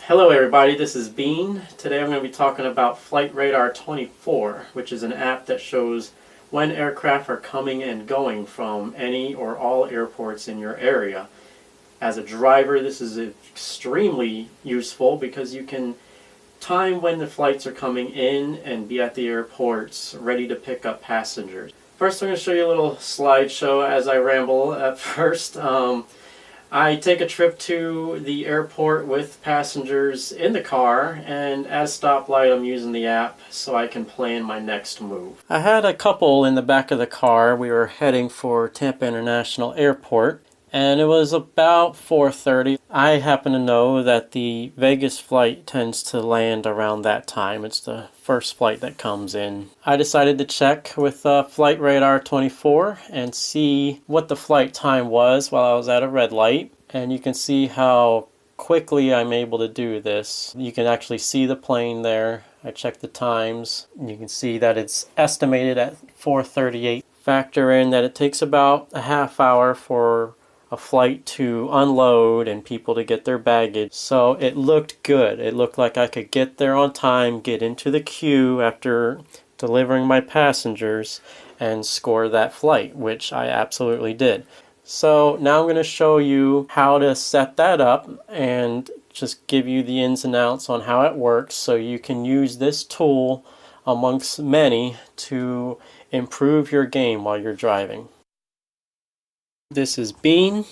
Hello everybody, this is Bean. Today I'm going to be talking about FlightRadar24, which is an app that shows when aircraft are coming and going from any or all airports in your area. As a driver, this is extremely useful because you can time when the flights are coming in and be at the airports ready to pick up passengers. First I'm going to show you a little slideshow as I ramble at first. I take a trip to the airport with passengers in the car, and at a stoplight I'm using the app so I can plan my next move. I had a couple in the back of the car. We were heading for Tampa International Airport, and it was about 4:30. I happen to know that the Vegas flight tends to land around that time. It's the first flight that comes in. I decided to check with FlightRadar24 and see what the flight time was while I was at a red light. And you can see how quickly I'm able to do this. You can actually see the plane there. I checked the times. You can see that it's estimated at 4:38. Factor in that it takes about a half hour for a flight to unload and people to get their baggage. So it looked good. It looked like I could get there on time, get into the queue after delivering my passengers, and score that flight, which I absolutely did. So now I'm going to show you how to set that up and just give you the ins and outs on how it works so you can use this tool amongst many to improve your game while you're driving. This is Bean,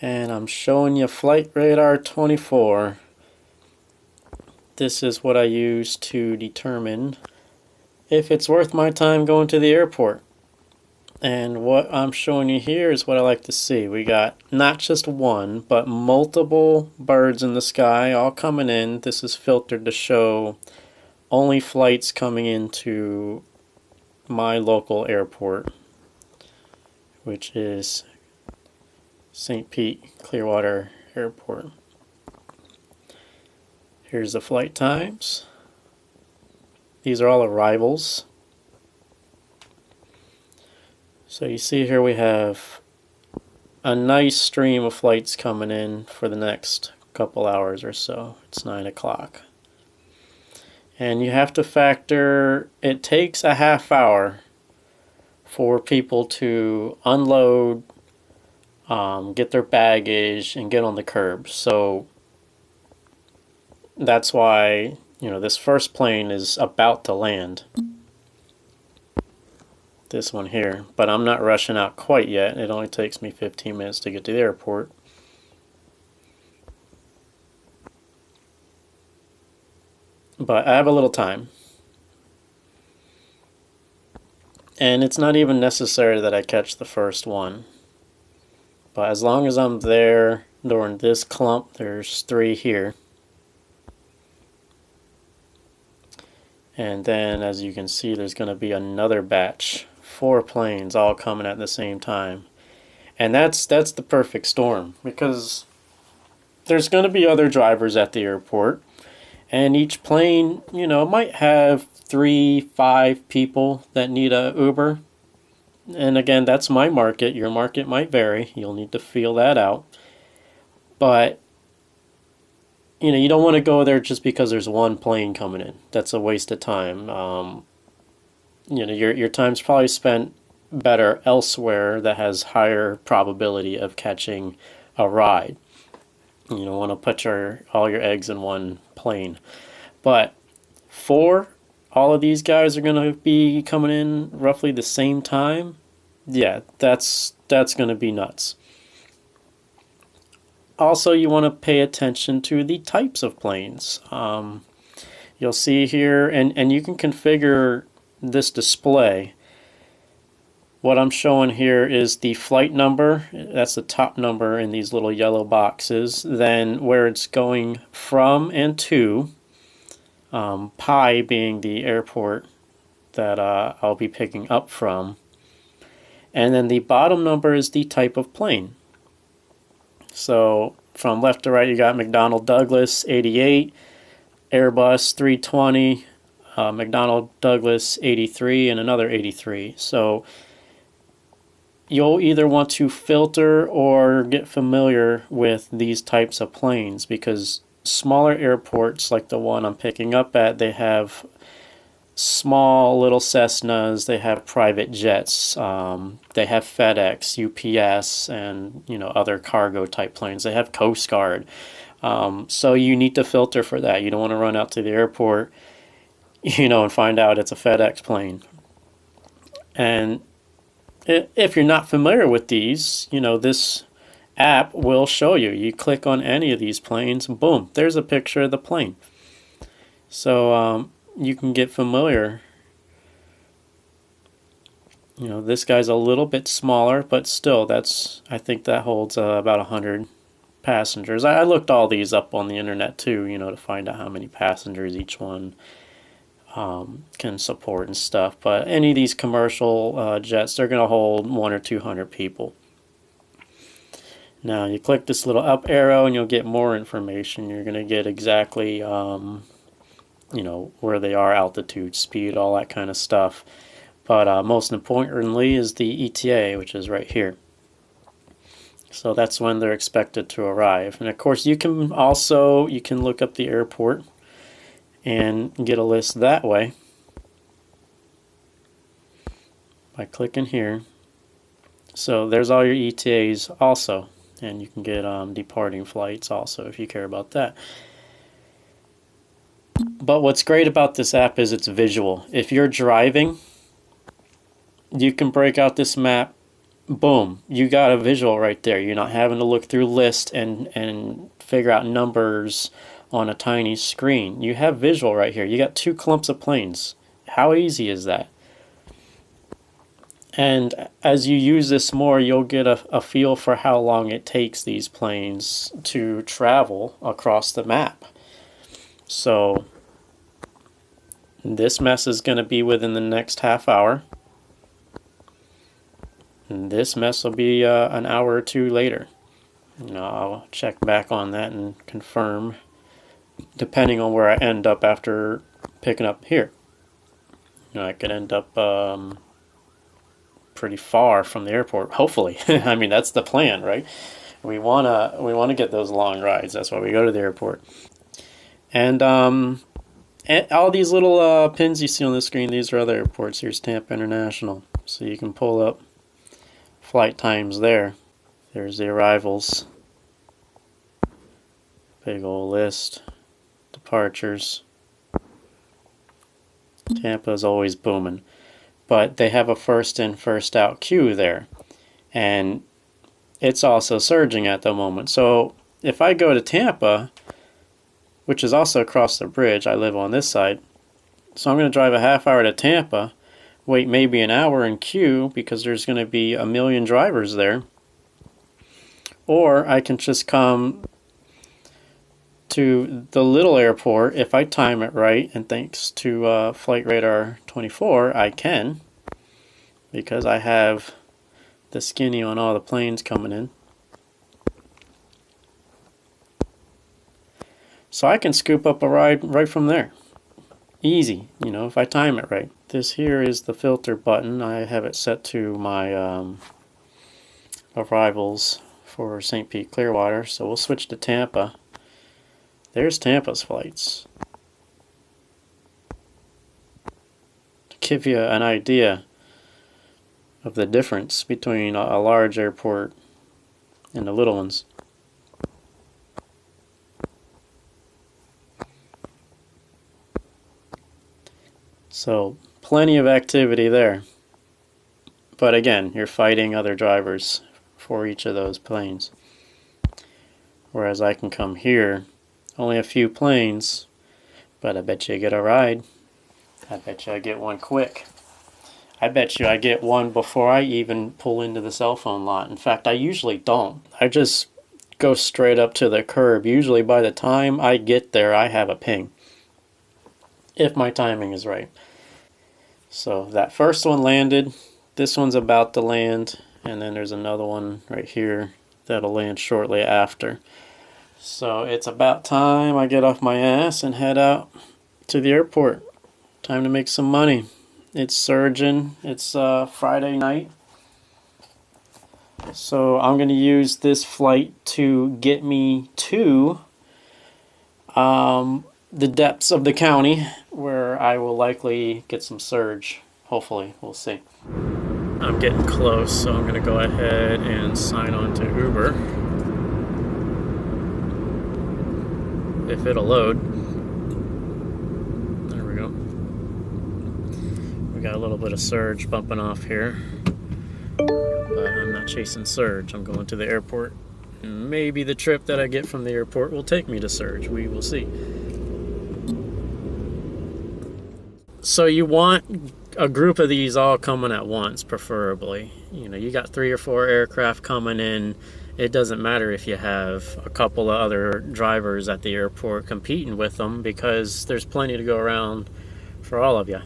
and I'm showing you FlightRadar24. This is what I use to determine if it's worth my time going to the airport. And what I'm showing you here is what I like to see. We got not just one, but multiple birds in the sky all coming in. This is filtered to show only flights coming into my local airport, which is St. Pete Clearwater Airport. Here's the flight times. These are all arrivals. So you see here we have a nice stream of flights coming in for the next couple hours or so. It's 9 o'clock. And you have to factor, it takes a half hour for people to unload, get their baggage, and get on the curb. So that's why, this first plane is about to land. This one here. But I'm not rushing out quite yet. It only takes me 15 minutes to get to the airport. But I have a little time. And it's not even necessary that I catch the first one. But as long as I'm there during this clump, there's 3 here. And then as you can see, there's going to be another batch. 4 planes all coming at the same time. And that's the perfect storm, because there's going to be other drivers at the airport. And each plane, might have 3-5 people that need a Uber. And again, that's my market. Your market might vary. You'll need to feel that out. But, you don't want to go there just because there's one plane coming in. That's a waste of time. Your time's probably spent better elsewhere that has higher probability of catching a ride. You don't want to put all your eggs in one plane. But 4, all of these guys are going to be coming in roughly the same time. Yeah, that's going to be nuts. Also, you want to pay attention to the types of planes. You'll see here, and you can configure this display. What I'm showing here is the flight number. That's the top number in these little yellow boxes. Then where it's going from and to. Pi being the airport that I'll be picking up from. And then the bottom number is the type of plane. So from left to right, you got McDonnell Douglas 88, Airbus 320, McDonnell Douglas 83, and another 83. So you'll either want to filter or get familiar with these types of planes, because smaller airports like the one I'm picking up at, they have small little Cessnas, they have private jets, they have FedEx, UPS, and other cargo type planes. They have Coast Guard. So you need to filter for that. You don't want to run out to the airport, and find out it's a FedEx plane. And if you're not familiar with these, this app will show you. You click on any of these planes, boom, there's a picture of the plane. So you can get familiar. This guy's a little bit smaller, but still, I think that holds about 100 passengers. I looked all these up on the internet too, to find out how many passengers each one can support and stuff. But any of these commercial jets, they're going to hold 100 or 200 people. Now you click this little up arrow and you'll get more information. You're going to get exactly where they are, altitude, speed, all that kind of stuff. But most importantly is the ETA, which is right here. So that's when they're expected to arrive. And of course you can look up the airport and get a list that way by clicking here. So there's all your ETAs also, and you can get departing flights also if you care about that. But what's great about this app is it's visual. If you're driving, you can break out this map, boom, you got a visual right there. You're not having to look through lists and figure out numbers on a tiny screen. You have visual right here. You got 2 clumps of planes. How easy is that? And as you use this more, you'll get a feel for how long it takes these planes to travel across the map. So this mess is going to be within the next half hour. And this mess will be an hour or 2 later. I'll check back on that and confirm, depending on where I end up after picking up here. I could end up pretty far from the airport, hopefully. I mean, that's the plan, right? We wanna get those long rides. That's why we go to the airport. And all these little pins you see on the screen, these are other airports. Here's Tampa International, so you can pull up flight times there. There's the arrivals, big old list, departures. Tampa is always booming, but they have a first in, first out queue there, and it's also surging at the moment. So if I go to Tampa, which is also across the bridge, I live on this side, so I'm going to drive a half hour to Tampa, wait maybe an hour in queue because there's going to be 1 million drivers there, or I can just come to the little airport if I time it right, and thanks to FlightRadar24 I can, because I have the skinny on all the planes coming in. So I can scoop up a ride right from there. Easy, if I time it right. This here is the filter button. I have it set to my arrivals for St. Pete Clearwater, so we'll switch to Tampa. There's Tampa's flights. To give you an idea of the difference between a large airport and the little ones. So plenty of activity there. But again, you're fighting other drivers for each of those planes. Whereas I can come here, only a few planes, but I bet you I get a ride. I bet you I get one quick. I bet you I get one before I even pull into the cell phone lot. In fact, I usually don't. I just go straight up to the curb. Usually by the time I get there, I have a ping, if my timing is right. So that first one landed, this one's about to land, and then there's another one right here that'll land shortly after. So it's about time I get off my ass and head out to the airport. Time to make some money. It's surging. It's Friday night. So I'm going to use this flight to get me to the depths of the county where I will likely get some surge. Hopefully, we'll see. I'm getting close, so I'm going to go ahead and sign on to Uber. If it'll load. There we go. We got a little bit of surge bumping off here. But I'm not chasing surge. I'm going to the airport. And maybe the trip that I get from the airport will take me to surge. We will see. So you want a group of these all coming at once, preferably. You know, you got 3 or 4 aircraft coming in. It doesn't matter if you have a couple of other drivers at the airport competing with them, because there's plenty to go around for all of you.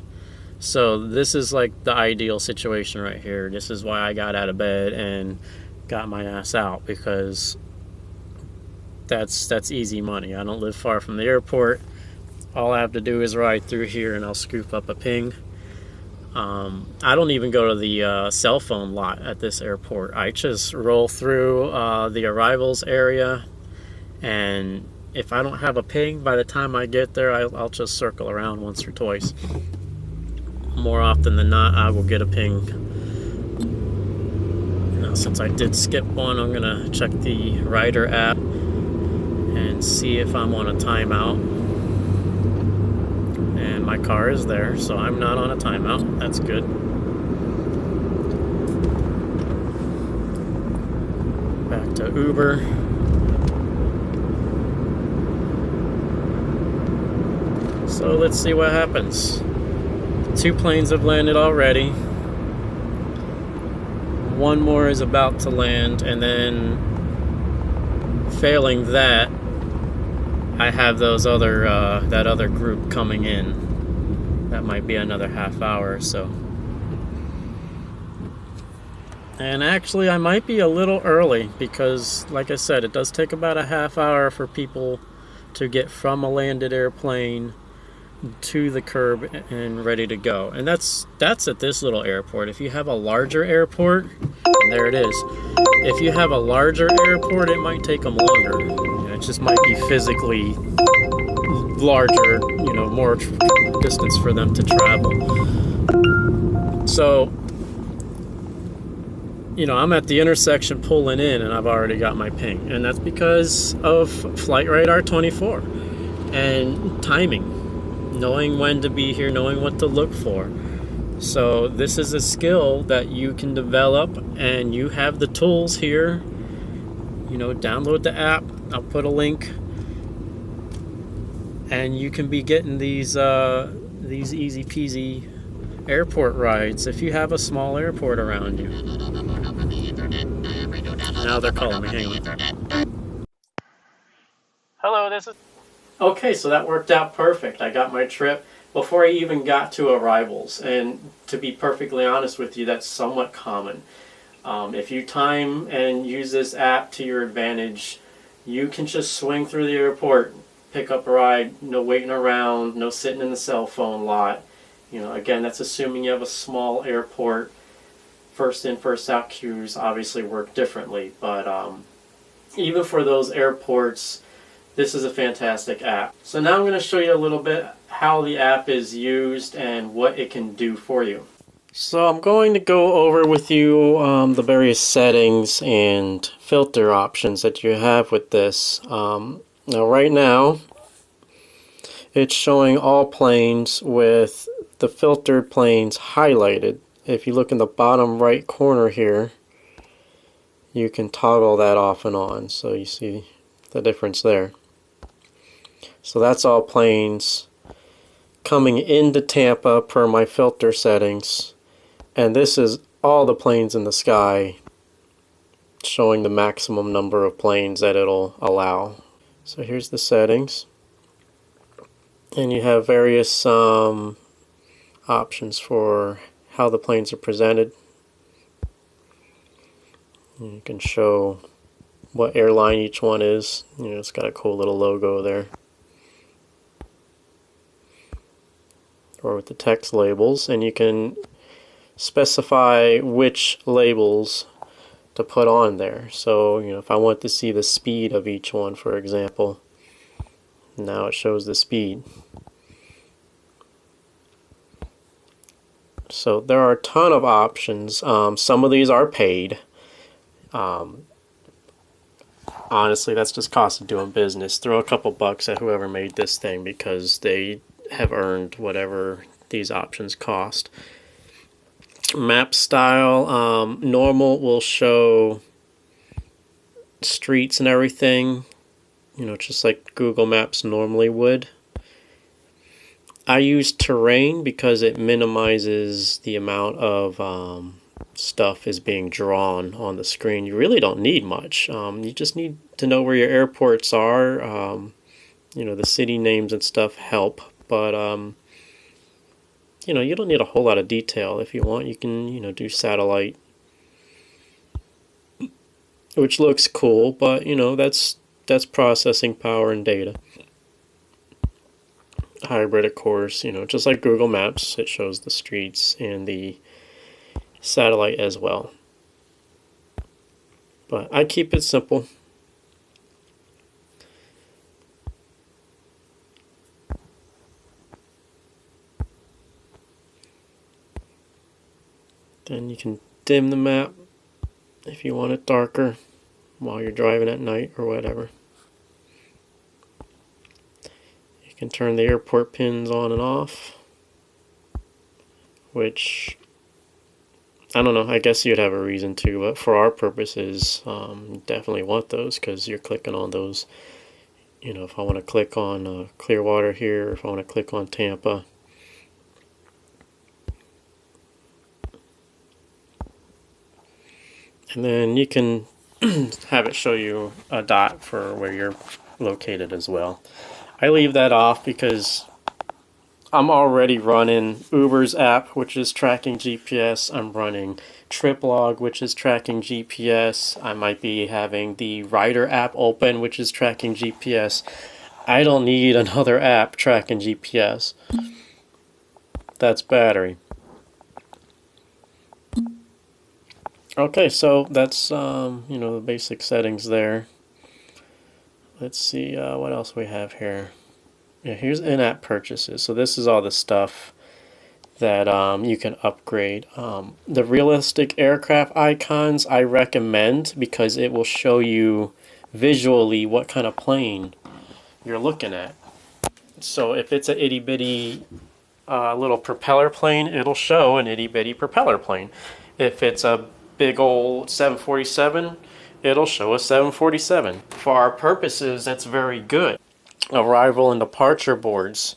So this is like the ideal situation right here. This is why I got out of bed and got my ass out, because that's easy money. I don't live far from the airport. All I have to do is ride through here and I'll scoop up a ping. I don't even go to the cell phone lot at this airport. I just roll through the arrivals area, and if I don't have a ping by the time I get there, I'll just circle around once or twice. More often than not, I will get a ping. Now, since I did skip one, I'm gonna check the Rider app and see if I'm on a timeout. And my car is there, so I'm not on a timeout. That's good. Back to Uber. So let's see what happens. 2 planes have landed already. 1 more is about to land, and then failing that, I have those other that other group coming in. That might be another half hour or so. And actually, I might be a little early, because, like I said, it does take about a half hour for people to get from a landed airplane to the curb and ready to go. And that's at this little airport. If you have a larger airport, and there it is. If you have a larger airport, it might take them longer. It just might be physically larger, you know, more distance for them to travel. So, you know, I'm at the intersection pulling in, and I've already got my ping. And that's because of FlightRadar24 and timing, knowing when to be here, knowing what to look for. So this is a skill that you can develop, and you have the tools here. You know, download the app. I'll put a link, and you can be getting these easy peasy airport rides if you have a small airport around you. Now they're calling me. Hang on. Hello, this is... Okay, so that worked out perfect. I got my trip before I even got to arrivals, and to be perfectly honest with you, that's somewhat common. If you time and use this app to your advantage, you can just swing through the airport, pick up a ride, no waiting around, no sitting in the cell phone lot. You know, again, that's assuming you have a small airport. First in, first out queues obviously work differently, but even for those airports, this is a fantastic app. So now I'm going to show you a little bit how the app is used and what it can do for you. So I'm going to go over with you the various settings and filter options that you have with this. Now right now, it's showing all planes with the filtered planes highlighted. If you look in the bottom right corner here, you can toggle that off and on, so you see the difference there. So that's all planes coming into Tampa per my filter settings, and this is all the planes in the sky, showing the maximum number of planes that it'll allow. So here's the settings, and you have various options for how the planes are presented. You can show what airline each one is. You know, it's got a cool little logo there. Or with the text labels, and you can specify which labels to put on there. So, you know, if I want to see the speed of each one, for example, Now it shows the speed. So there are a ton of options. Some of these are paid. Honestly, that's just cost of doing business. Throw a couple bucks at whoever made this thing because they have earned whatever these options cost. Map style, normal will show streets and everything, you know, just like Google Maps normally would. I use terrain because it minimizes the amount of stuff is being drawn on the screen. You really don't need much. You just need to know where your airports are. You know, the city names and stuff help, but you know, you don't need a whole lot of detail. If you want, you can, you know, do satellite, which looks cool, but you know, that's processing power and data. Hybrid, of course, you know, just like Google Maps, it shows the streets and the satellite as well. But I keep it simple. Then you can dim the map if you want it darker while you're driving at night or whatever. You can turn the airport pins on and off, which I don't know, I guess you'd have a reason to, but for our purposes, you definitely want those because you're clicking on those. You know, if I want to click on Clearwater here, if I want to click on Tampa. And then you can have it show you a dot for where you're located as well. I leave that off because I'm already running Uber's app, which is tracking GPS. I'm running TripLog, which is tracking GPS. I might be having the Rider app open, which is tracking GPS. I don't need another app tracking GPS. That's battery. Okay, so that's you know, the basic settings there. Let's see what else we have here. Yeah, here's in-app purchases. So this is all the stuff that you can upgrade. The realistic aircraft icons I recommend because it will show you visually what kind of plane you're looking at. So if it's an itty-bitty little propeller plane, it'll show an itty-bitty propeller plane. If it's a big old 747, it'll show a 747. For our purposes, that's very good. Arrival and departure boards,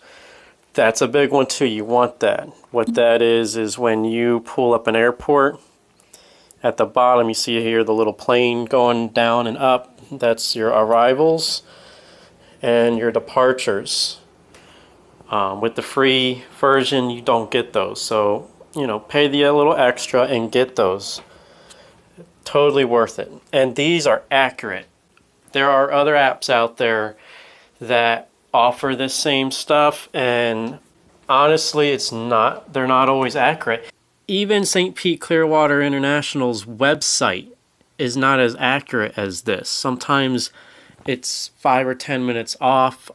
that's a big one too. You want that. What that is when you pull up an airport, at the bottom you see here the little plane going down and up. That's your arrivals and your departures. With the free version, you don't get those. So, you know, pay the little extra and get those. Totally worth it. And these are accurate. There are other apps out there that offer this same stuff, and honestly, they're not always accurate. Even St. Pete Clearwater International's website is not as accurate as this. Sometimes it's 5 or 10 minutes off.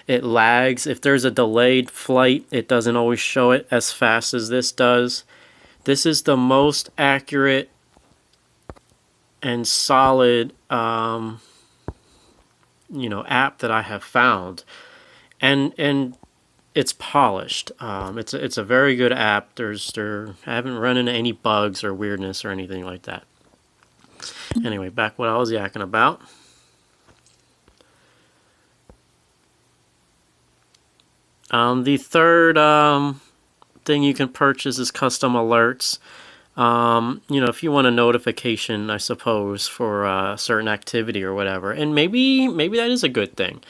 It lags. If there's a delayed flight, it doesn't always show it as fast as this does. This is the most accurate and solid you know, app that I have found, and it's polished. It's a very good app. I haven't run into any bugs or weirdness or anything like that. Anyway, back what I was yakking about. The third thing you can purchase is custom alerts. You know, if you want a notification, I suppose, for a certain activity or whatever, and maybe that is a good thing.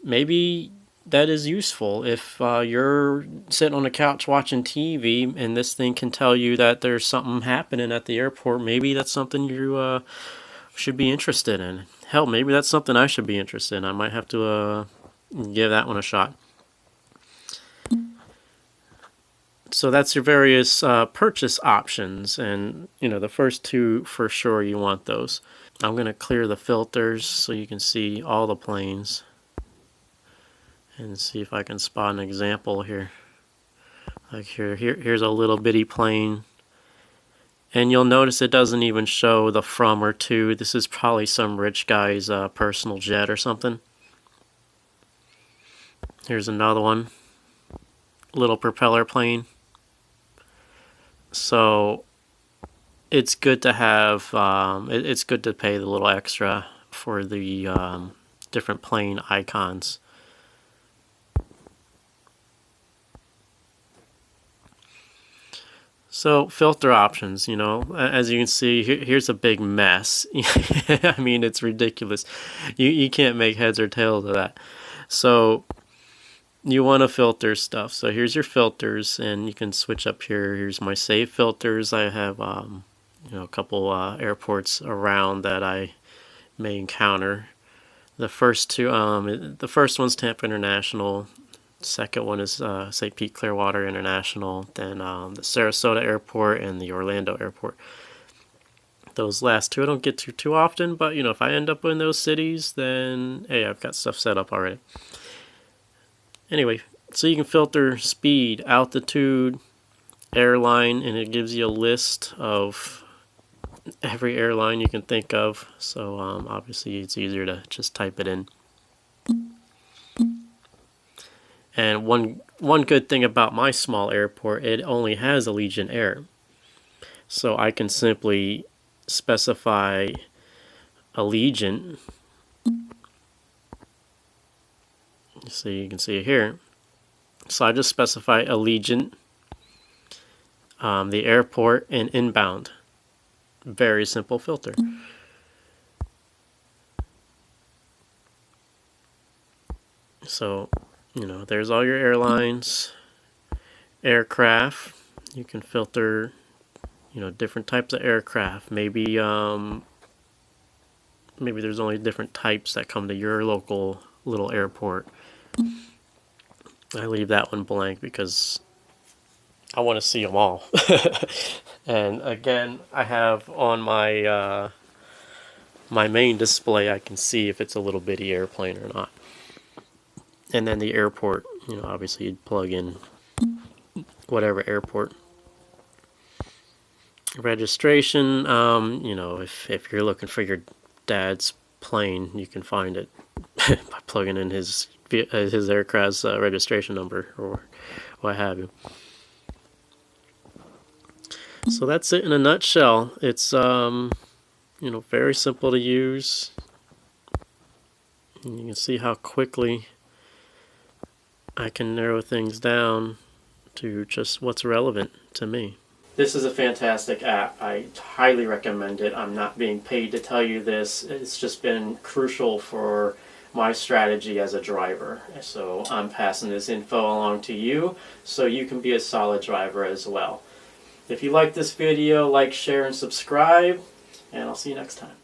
Maybe that is useful if you're sitting on the couch watching TV and this thing can tell you that there's something happening at the airport. Maybe that's something you should be interested in. Hell, maybe that's something I should be interested in. I might have to give that one a shot. So that's your various purchase options, and you know, the first two for sure you want those. I'm going to clear the filters so you can see all the planes. and see if I can spot an example here. Like here's a little bitty plane, and you'll notice it doesn't even show the from or to. This is probably some rich guy's personal jet or something. Here's another one, little propeller plane. So it's good to have, it's good to pay the little extra for the different plane icons. So filter options, you know, as you can see, here's a big mess. I mean, it's ridiculous. You can't make heads or tails of that. So you want to filter stuff. So here's your filters, and you can switch up here. Here's my save filters. I have you know, a couple airports around that I may encounter. The first two, the first one's Tampa International. Second one is St. Pete Clearwater International. Then the Sarasota Airport and the Orlando Airport. Those last two I don't get to too often, but you know, if I end up in those cities, then hey, I've got stuff set up already. Anyway, so you can filter speed, altitude, airline, and it gives you a list of every airline you can think of. So obviously it's easier to just type it in. And one good thing about my small airport, it only has Allegiant Air. So I can simply specify Allegiant. So you can see it here. So I just specify Allegiant, the airport, and inbound. Very simple filter. So, you know, there's all your airlines, aircraft. You can filter, you know, different types of aircraft. Maybe maybe there's only different types that come to your local little airport. I leave that one blank because I want to see them all. And again, I have on my my main display, I can see if it's a little bitty airplane or not. And then the airport, you know, obviously you'd plug in whatever airport. Registration, you know, if you're looking for your dad's plane, you can find it by plugging in his aircraft's registration number or what have you. So that's it in a nutshell. It's you know, very simple to use. And you can see how quickly I can narrow things down to just what's relevant to me. This is a fantastic app. I highly recommend it. I'm not being paid to tell you this. It's just been crucial for my strategy as a driver. So I'm passing this info along to you so you can be a solid driver as well. If you like this video, like, share, and subscribe, and I'll see you next time.